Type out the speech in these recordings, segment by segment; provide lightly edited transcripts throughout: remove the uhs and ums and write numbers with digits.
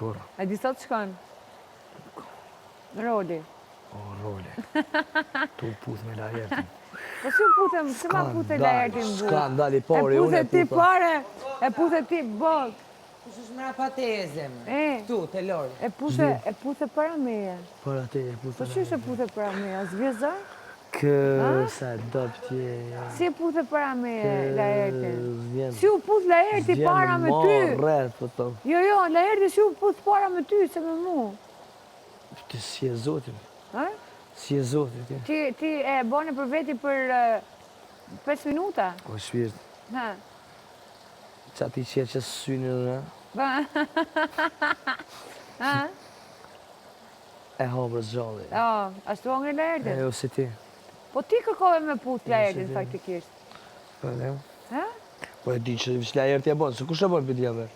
kur. A di sot shkon? Roli. O, roli. Tu puth me Laertin. Po si u putem, si ma puthe Laertin bu? Skandali, pori, unë E puthe ti pare, e puthe ti bot. Kush është mra pateze, më? Këtu, te Lori. E puthe para meje. Para te, e puthe. Po që e puthe para meje, zvjezar? Kësa doptje. Si e puthe para meje Laertin? Si u puth Laerti para me ty? Vjen rreth, po tom. Jo, Laerti si u puth para me ty, se me mu. Ti si e zotin. Ha? Si e zotin ti. Ti e bane për veti për 5 minuta? O, shpirt. Ha? Qa ti qe që synin në? Ha? E hapër zgjalli. Ashtu angre Laertin? E, o si ti. Po ti kërkove me puth Laertin, faktikisht. Po, ne? Ha? Po e di që Laerti e bon, se kush e bon për tjave?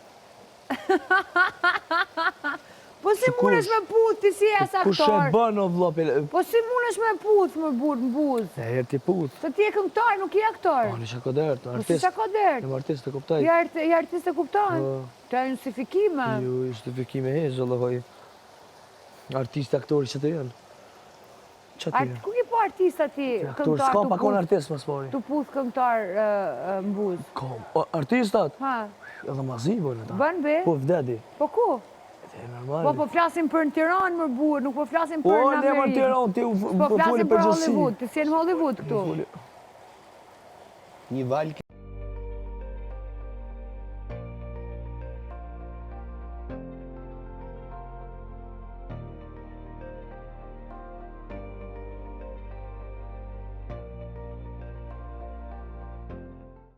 Po si munesh me puth, ti si as aktor? Kush e bon o vlopi? Po si munesh me puth, më burë, në buzë? Laerti puth. Se ti e këngtar, nuk i aktor. Po, në shakodert, Po si shakodert? Në artist të kuptaj. I artist e kupton? Të e justifikime? Jo, justifikime hezë, lëhoj. Artist e aktori që të janë. Qa të janë? Ku ki po artista ti, Aktor, këngtar s'ka pa konë artist më spori. të puth këngtar në buzë? Kom, artistat? Ha? Edhe mazi bojnë ata. Bën be? Po vdedi. Po ku? E normal. Po flasim për në Tiranë, më burë, nuk po flasim për Po, në ne më Amerikë. Tiranë, ti Po po foli flasim për për gjësi. Hollywood, ti si e në Hollywood këtu. Një valë